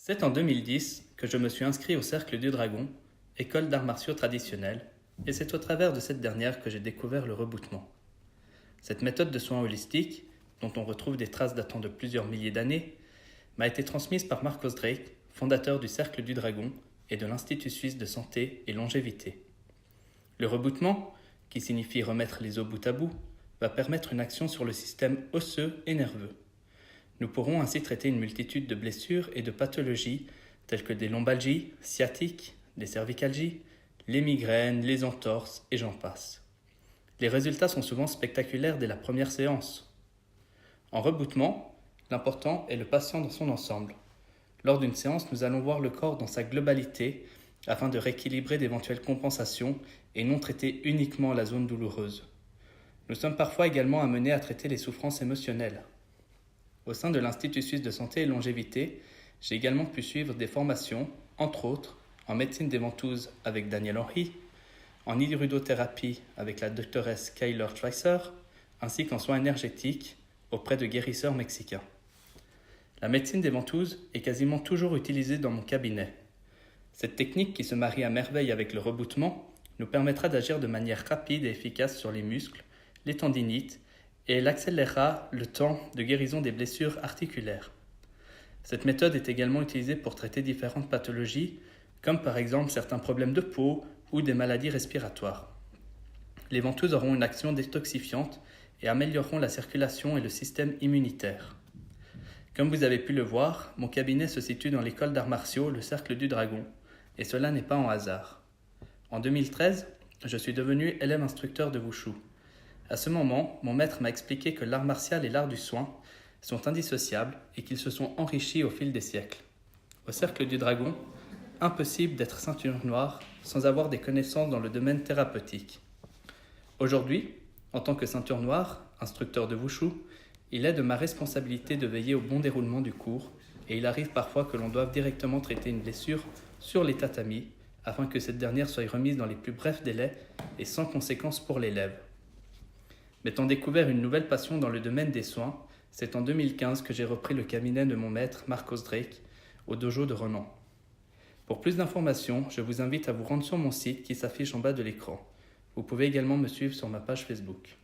C'est en 2010 que je me suis inscrit au Cercle du Dragon, école d'arts martiaux traditionnels, et c'est au travers de cette dernière que j'ai découvert le rebootement. Cette méthode de soins holistiques, dont on retrouve des traces datant de plusieurs milliers d'années, m'a été transmise par Marcos Drake, fondateur du Cercle du Dragon et de l'Institut suisse de santé et longévité. Le rebootement, qui signifie remettre les os bout à bout, va permettre une action sur le système osseux et nerveux. Nous pourrons ainsi traiter une multitude de blessures et de pathologies telles que des lombalgies, sciatiques, des cervicalgies, les migraines, les entorses et j'en passe. Les résultats sont souvent spectaculaires dès la première séance. En rebootement, l'important est le patient dans son ensemble. Lors d'une séance, nous allons voir le corps dans sa globalité afin de rééquilibrer d'éventuelles compensations et non traiter uniquement la zone douloureuse. Nous sommes parfois également amenés à traiter les souffrances émotionnelles. Au sein de l'Institut suisse de santé et longévité, j'ai également pu suivre des formations, entre autres, en médecine des ventouses avec Daniel Henry, en hydrothérapie avec la doctoresse Kyler Schweitzer, ainsi qu'en soins énergétiques auprès de guérisseurs mexicains. La médecine des ventouses est quasiment toujours utilisée dans mon cabinet. Cette technique qui se marie à merveille avec le rebootement nous permettra d'agir de manière rapide et efficace sur les muscles, les tendinites, et elle accélérera le temps de guérison des blessures articulaires. Cette méthode est également utilisée pour traiter différentes pathologies, comme par exemple certains problèmes de peau ou des maladies respiratoires. Les ventouses auront une action détoxifiante et amélioreront la circulation et le système immunitaire. Comme vous avez pu le voir, mon cabinet se situe dans l'école d'arts martiaux, le Cercle du Dragon, et cela n'est pas en hasard. En 2013, je suis devenu élève instructeur de Wushu. À ce moment, mon maître m'a expliqué que l'art martial et l'art du soin sont indissociables et qu'ils se sont enrichis au fil des siècles. Au Cercle du Dragon, impossible d'être ceinture noire sans avoir des connaissances dans le domaine thérapeutique. Aujourd'hui, en tant que ceinture noire, instructeur de Wushu, il est de ma responsabilité de veiller au bon déroulement du cours et il arrive parfois que l'on doive directement traiter une blessure sur les tatamis afin que cette dernière soit remise dans les plus brefs délais et sans conséquences pour l'élève. M'étant découvert une nouvelle passion dans le domaine des soins, c'est en 2015 que j'ai repris le cabinet de mon maître Marcos Drake au dojo de Renan. Pour plus d'informations, je vous invite à vous rendre sur mon site qui s'affiche en bas de l'écran. Vous pouvez également me suivre sur ma page Facebook.